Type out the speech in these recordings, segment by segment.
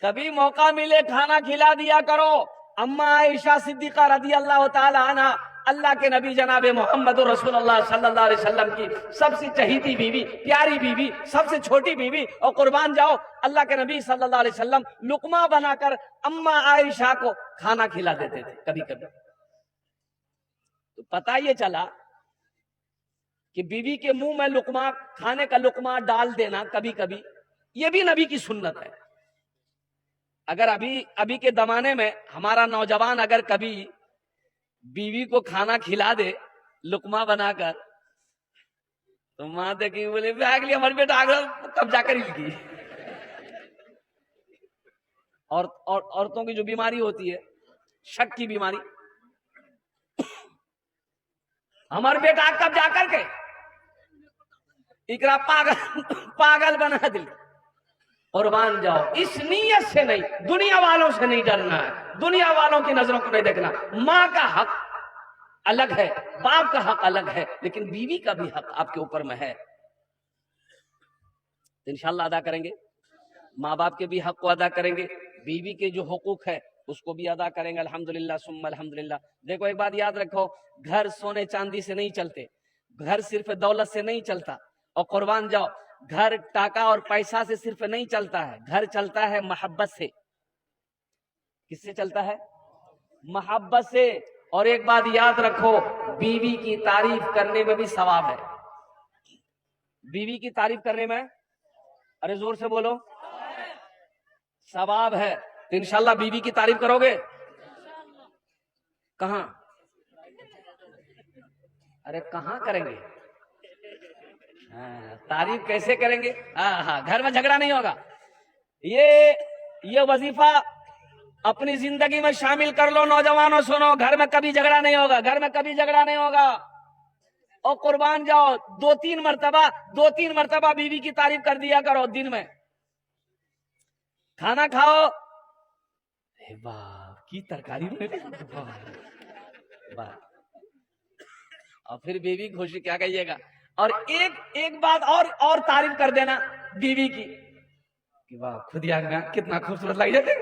कभी मौका मिले खाना खिला दिया करो। अम्मा आयशा सिद्दीका रज़ी अल्लाह ताला अन्हा, अल्लाह के नबी जनाब मोहम्मद रसूलुल्लाह सल्लल्लाहु अलैहि वसल्लम की सबसे चहीती बीवी, प्यारी बीवी, सबसे छोटी बीवी, और कुर्बान जाओ अल्लाह के नबी सल्लल्लाहु अलैहि वसल्लम लुकमा बनाकर अम्मा आयशा को खाना खिला देते थे कभी कभी। तो पता ये चला कि बीवी के मुंह में लुकमा, खाने का लुकमा डाल देना कभी कभी, ये भी नबी की सुन्नत है। अगर अभी के जमाने में हमारा नौजवान अगर कभी बीवी को खाना खिला दे लुकमा बनाकर, तो मां देखी बोले लिए हमारे बेटा आगे कब्जा कर ही। और औरतों की जो बीमारी होती है, शक की बीमारी, हमारे बेटा कब्जा करके इकरा पागल बना दिल। कुर्बान जाओ, इस नीयत से नहीं, दुनिया वालों से नहीं डरना है, दुनिया वालों की नजरों को नहीं देखना। माँ का हक अलग है, बाप का हक अलग है, लेकिन बीवी का भी हक आपके ऊपर में है। इंशाल्लाह अदा करेंगे, माँ बाप के भी हक को अदा करेंगे, बीवी के जो हुकूक है उसको भी अदा करेंगे। अल्हम्दुलिल्लाह सुम्मा अल्हम्दुलिल्लाह। देखो एक बात याद रखो, घर सोने चांदी से नहीं चलते, घर सिर्फ दौलत से नहीं चलता। और कुर्बान जाओ, घर टाका और पैसा से सिर्फ नहीं चलता है, घर चलता है मोहब्बत से। किससे चलता है? मोहब्बत से। और एक बात याद रखो, बीवी की तारीफ करने में भी सवाब है। बीवी की तारीफ करने में, अरे जोर से बोलो, सवाब है। तो इंशाल्लाह बीवी की तारीफ करोगे? कहां? अरे कहां करेंगे? तारीफ कैसे करेंगे? हाँ, घर में झगड़ा नहीं होगा। ये वजीफा अपनी जिंदगी में शामिल कर लो नौजवानों, सुनो, घर में कभी झगड़ा नहीं होगा, घर में कभी झगड़ा नहीं होगा। और कुर्बान जाओ, दो तीन मर्तबा बीवी की तारीफ कर दिया करो दिन में। खाना खाओ, वाह की तरकारी, वाह, और फिर बीवी खुशी, क्या कहिएगा। और एक बात और तारीफ कर देना बीवी की कि वाह खुदिया में कितना खूबसूरत लग जाते,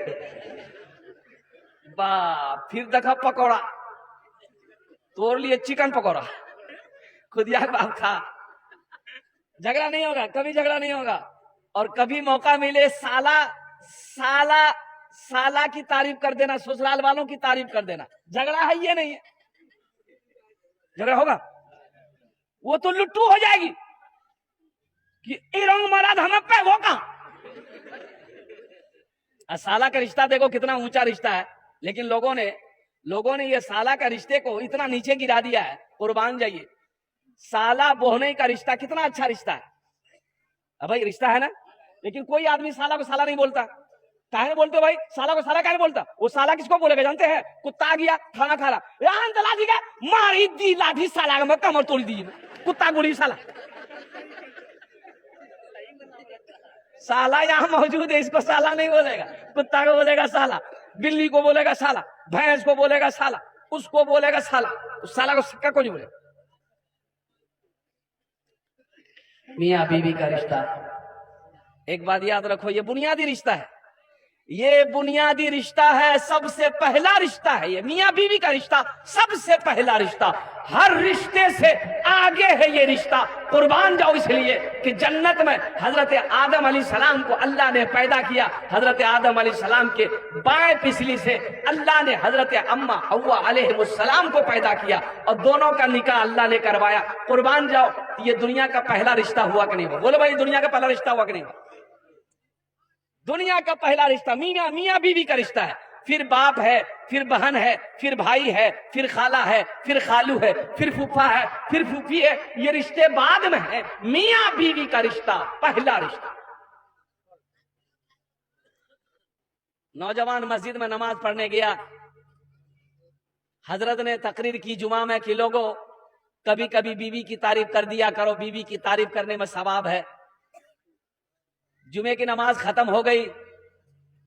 वाह। फिर देखा पकौड़ा, तोड़ लिए चिकन पकौड़ा, खुदिया बाप खा। झगड़ा नहीं होगा, कभी झगड़ा नहीं होगा। और कभी मौका मिले साला की तारीफ कर देना, ससुराल वालों की तारीफ कर देना। झगड़ा है ये नहीं है, झगड़ा होगा वो तो लुट्टू हो जाएगी कि इरंग मराद हमें पे वो कहां। साला का रिश्ता देखो कितना ऊंचा रिश्ता है, लेकिन लोगों ने ये साला का रिश्ते को इतना नीचे गिरा दिया है। कुर्बान जाइए, साला बोहने का रिश्ता कितना अच्छा रिश्ता है। अब भाई रिश्ता है ना, लेकिन कोई आदमी साला को साला नहीं बोलता। काहे बोलते हो भाई? साला को साला काहे बोलता? वो साला किसको बोलेगा जानते हैं? कुत्ता गया खाना खा रहा, मारी दी लाठी साला में कमर तोड़ दी, कुत्ता गुड़ी साला। साला यहाँ मौजूद है, इसको साला नहीं बोलेगा, कुत्ता को बोलेगा साला, बिल्ली को बोलेगा साला, भैंस को बोलेगा साला, उसको बोलेगा साला, उस साला को सक्का को नहीं बोलेगा। मियाँ बीवी का रिश्ता, एक बात याद रखो, ये बुनियादी रिश्ता है, ये बुनियादी रिश्ता है, सबसे पहला रिश्ता है। ये मियाँ बीवी का रिश्ता सबसे पहला रिश्ता, हर रिश्ते से आगे है ये रिश्ता। कुर्बान जाओ, इसलिए कि जन्नत में हजरत आदम अलैहिस्सलाम को अल्लाह ने पैदा किया, हजरत आदम अलैहिस्सलाम के बाएं पिछली से अल्लाह ने हजरत अम्मा हव्वा अलैहिस्सलाम को पैदा किया, और दोनों का निकाह अल्लाह ने करवाया। कुर्बान जाओ, ये दुनिया का पहला रिश्ता हुआ कि नहीं हुआ? बोलो भाई, दुनिया का पहला रिश्ता हुआ कि नहीं हुआ? दुनिया का पहला रिश्ता मियाँ बीवी का रिश्ता है। फिर बाप है, फिर बहन है, फिर भाई है, फिर खाला है, फिर खालू है, फिर फूफा है, फिर फूफी है। ये रिश्ते बाद में है, मियाँ बीवी का रिश्ता पहला रिश्ता। नौजवान मस्जिद में नमाज पढ़ने गया, हजरत ने तकरीर की जुमा में कि लोगों, कभी कभी बीवी की तारीफ कर दिया करो, बीवी की तारीफ करने में सवाब है। जुमे की नमाज खत्म हो गई,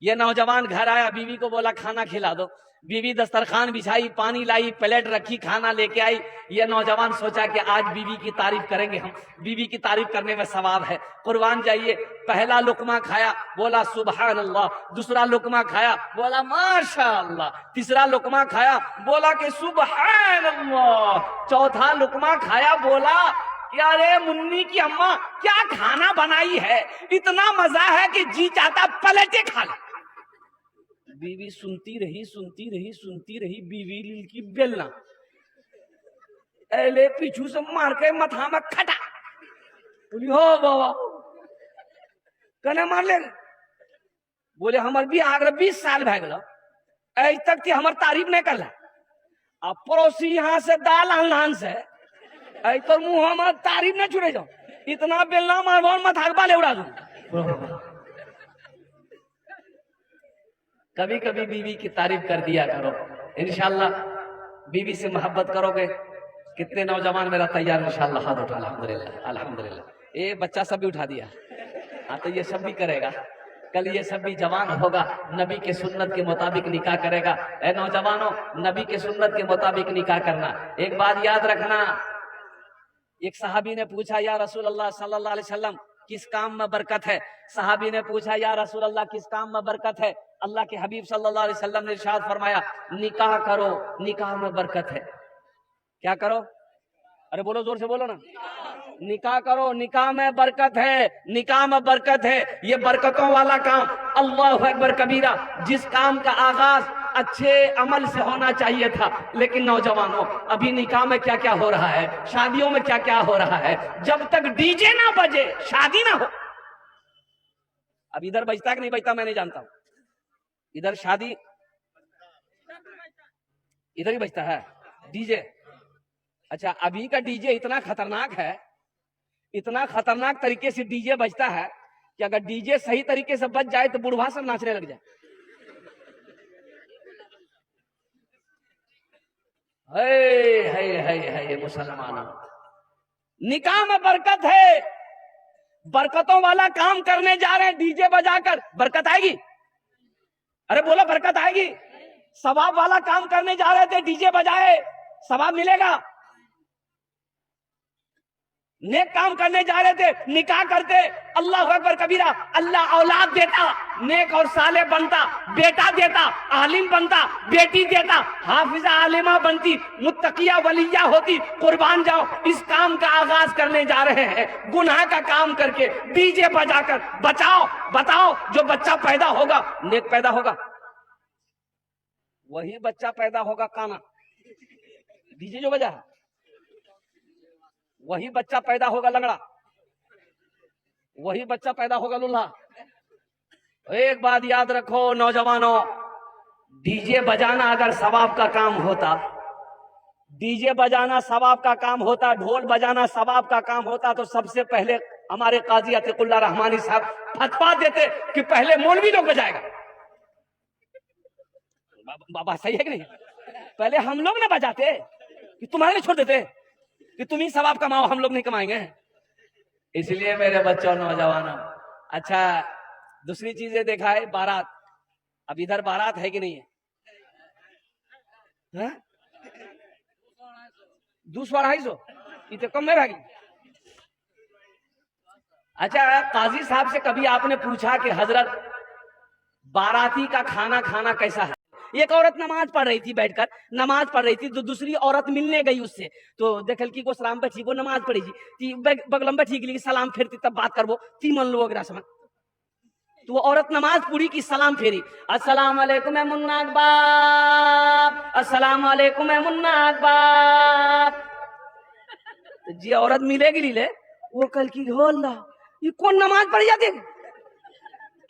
ये नौजवान घर आया, बीवी को बोला खाना खिला दो। बीवी दस्तरखान बिछाई, पानी लाई, प्लेट रखी, खाना लेके आई। ये नौजवान सोचा कि आज बीवी की तारीफ करेंगे हम, बीवी की तारीफ करने में सवाब है, कुर्बान जाइए। पहला लुकमा खाया, बोला सुभान अल्लाह। दूसरा लुकमा खाया, बोला माशाअल्लाह। तीसरा लुकमा खाया, बोला कि सुभान अल्लाह। चौथा लुकमा खाया, बोला क्या रे मुन्नी की अम्मा क्या खाना बनाई है, इतना मजा है कि जी चाहता पलटे खा ले। बीवी सुनती रही, सुनती रही, सुनती रही। बीवी लील की बेलना एले पीछू से मार के मथा में खटा। बोली हो बाबा कने मार ले। बोले हमार भी आगरा 20 साल भै गल, आज तक थी हमार तारीफ नहीं कर ला। अब पड़ोसी यहाँ से दाल आन से आज तो मुंह हमार तारीफ न छुड़े जाओ, इतना बेलना मार मथा बाले उड़ा दूं। कभी कभी बीवी की तारीफ कर दिया करो, इंशाल्लाह बीवी से मोहब्बत करोगे। कितने नौजवान मेरा तैयार इंशाल्लाह हाथ उठा, अल्हम्दुलिल्लाह अल्हम्दुलिल्लाह। ये बच्चा सब भी उठा दिया, हाँ तो ये सब भी करेगा, कल ये सब भी जवान होगा, नबी के सुन्नत के मुताबिक निकाह करेगा। ए नौजवानों, नबी के सुन्नत के मुताबिक निकाह करना। एक बात याद रखना, एक सहाबी ने पूछा या रसूल अल्लाह सल्लल्लाहु अलैहि वसल्लम किस काम में बरकत है। सहाबी ने पूछा या रसूल अल्लाह किस काम में बरकत है। अल्लाह के हबीब सल्लल्लाहु अलैहि वसल्लम ने इरशाद फरमाया निकाह करो, निकाह में बरकत है। क्या करो? अरे बोलो, जोर से बोलो ना। निकाह करो, निकाह में बरकत है, निकाह में बरकत है। ये बरकतों वाला काम, अल्लाहु अकबर कबीरा, जिस काम का आगाज अच्छे अमल से होना चाहिए था। लेकिन नौजवानों, अभी निकाह में क्या क्या हो रहा है, शादियों में क्या क्या हो रहा है। जब तक डीजे ना बजे शादी ना हो। अब इधर बजता कि नहीं बजता मैं नहीं जानता हूं, इधर शादी इधर ही बजता है डीजे। अच्छा, अभी का डीजे इतना खतरनाक है, इतना खतरनाक तरीके से डीजे बजता है कि अगर डीजे सही तरीके से बज जाए तो बुढ़वा सब नाचने लग जाए। है मुसलमानों, निकाह में बरकत है। बरकतों वाला काम करने जा रहे हैं, डीजे बजाकर बरकत आएगी? अरे बोलो बरकत आएगी? सवाब वाला काम करने जा रहे थे, डीजे बजाए, सवाब मिलेगा? नेक काम करने जा रहे थे, निकाह करते, अल्लाह अकबर कबीरा, अल्लाह औलाद देता, नेक और साले बनता, बेटा देता, आलिम बनता, बेटी देता, हाफिजा आलिमा बनती, मुत्तकिया वलिया होती। कुर्बान जाओ, इस काम का आगाज करने जा रहे हैं, गुनाह का काम करके डीजे बजाकर। बचाओ, बताओ, जो बच्चा पैदा होगा नेक पैदा होगा, वही बच्चा पैदा होगा काना। डीजे जो बजा वही बच्चा पैदा होगा लंगड़ा, वही बच्चा पैदा होगा लुल्हा। एक बात याद रखो नौजवानों, डीजे बजाना अगर सवाब का काम होता, डीजे बजाना सवाब का काम होता, ढोल बजाना सवाब का काम होता, तो सबसे पहले हमारे काजी अतीकुल्लाह रहमानी साहब फतवा देते कि पहले मौलवी लोग बजाएगा। बाबा सही है कि नहीं? पहले हम लोग ना बजाते कि तुम्हारे लिए छोड़ देते कि तुम ही सवाब कमाओ, हम लोग नहीं कमाएंगे। इसलिए मेरे बच्चों, नौजवानों, अच्छा दूसरी चीजें देखा है, बारात। अब इधर बारात है कि नहीं है? 200-250 इतने कम में भागी। अच्छा, काजी साहब से कभी आपने पूछा कि हजरत बाराती का खाना खाना कैसा है? एक औरत नमाज पढ़ रही थी, बैठकर नमाज पढ़ रही थी, तो दूसरी औरत मिलने गई उससे, तो देखल की को सलाम बैठी, वो नमाज पढ़ी थी, बगलम बैठी के लिए सलाम फेरती तब बात करबो, ती मन लो अगरा समय। तो वो औरत नमाज पूरी की, सलाम फेरी, अस्सलाम वालेकुम है मुन्ना बाप, अस्सलाम वालेकुम है मुन्ना बाप। जी औरत मिलेगी लीले, वो कल की होला ये कौन नमाज पढ़ी जाती,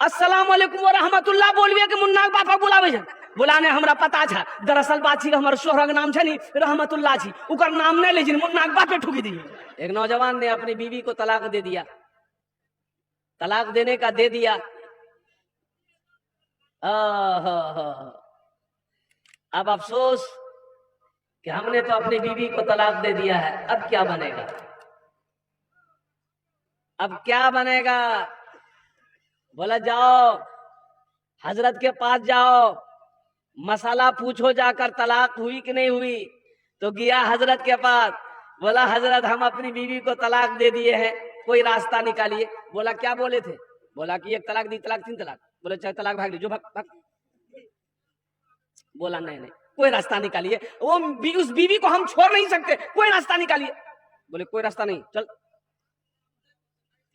अस्सलाम वालेकुम व रहमतुल्लाह बोलवे के मुन्ना बापा बुलावे जा। बुलाने हमरा पता था, दरअसल बात छी हमर शोहर नाम छनी रहमतुल्लाह छी, उकर नाम नहीं ले, मुन्ना बापे ठुकी दी। एक नौजवान ने अपनी बीवी को तलाक दे दिया, तलाक देने का दे दिया। अब अफसोस कि हमने तो अपनी बीवी को तलाक दे दिया है, अब क्या बनेगा? अब क्या बनेगा? बोला जाओ हजरत के पास जाओ, मसाला पूछो जाकर तलाक हुई कि नहीं हुई। तो गया हजरत के पास, बोला हजरत हम अपनी बीवी को तलाक दे दिए हैं, कोई रास्ता निकालिए। बोला क्या बोले थे? बोला कि एक तलाक, दी तलाक, तीन तलाक। बोले चाहे तलाक भाग लीजिए, जो भाग भाग। बोला नहीं नहीं, कोई रास्ता निकालिए, उस बीवी को हम छोड़ नहीं सकते, कोई रास्ता निकालिए। बोले कोई रास्ता नहीं, चल।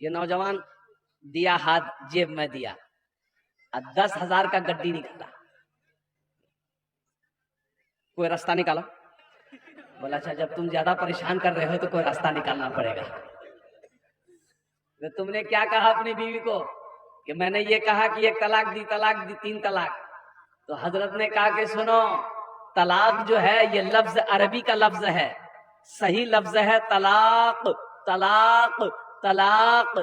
ये नौजवान दिया हाथ जेब में दिया और 10,000 का गड्डी निकाला। कोई रास्ता निकालो। बोला अच्छा जब तुम ज्यादा परेशान कर रहे हो तो कोई रास्ता निकालना पड़ेगा। तो तुमने क्या कहा अपनी बीवी को कि मैंने ये कहा कि एक तलाक दी, तलाक दी, तीन तलाक। तो हजरत ने कहा कि सुनो, तलाक जो है ये लफ्ज अरबी का लफ्ज है, सही लफ्ज है तलाक, तलाक, तलाक।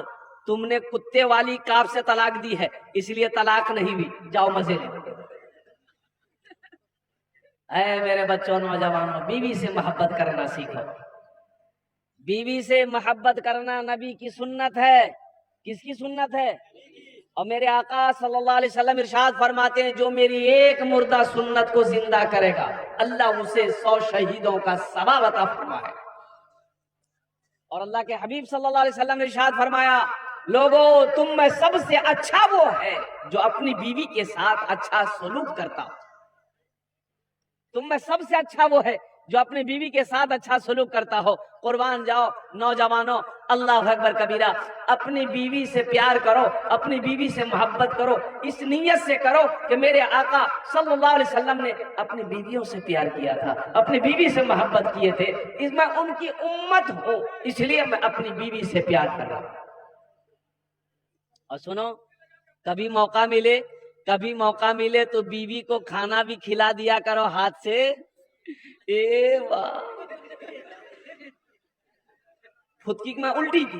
तुमने कुत्ते वाली काफ से तलाक दी है, इसलिए तलाक नहीं हुई, जाओ मजे लो। ऐ मेरे बच्चों, नौजवानों, बीवी से मोहब्बत करना सीखो। बीवी से मोहब्बत करना नबी की सुन्नत है। किसकी सुन्नत है? और मेरे आका सल्लल्लाहु अलैहि वसल्लम इरशाद फरमाते हैं, जो मेरी एक मुर्दा सुन्नत को जिंदा करेगा, अल्लाह उसे 100 शहीदों का सवाब अता फरमाए। और अल्लाह के हबीब सल्लल्लाहु अलैहि वसल्लम ने इरशाद फरमाया, लोगों तुम में सबसे अच्छा वो है जो अपनी बीवी के साथ अच्छा सलूक करता हो। तुम में सबसे अच्छा वो है जो अपनी बीवी के साथ अच्छा सलूक करता हो। कुर्बान जाओ नौजवानों, अल्लाह अकबर कबीरा। अपनी बीवी से प्यार करो, अपनी बीवी से मोहब्बत करो, इस नीयत से करो कि मेरे आका सल्लल्लाहु अलैहि वसल्लम ने अपनी बीवियों से प्यार किया था, अपनी बीवी से मोहब्बत किए थे, इसमें उनकी उम्मत हो, इसलिए मैं अपनी बीवी से प्यार कर रहा हूं। और सुनो, कभी मौका मिले तो बीवी को खाना भी खिला दिया करो हाथ से। ए वाह, फुदकी में उल्टी की।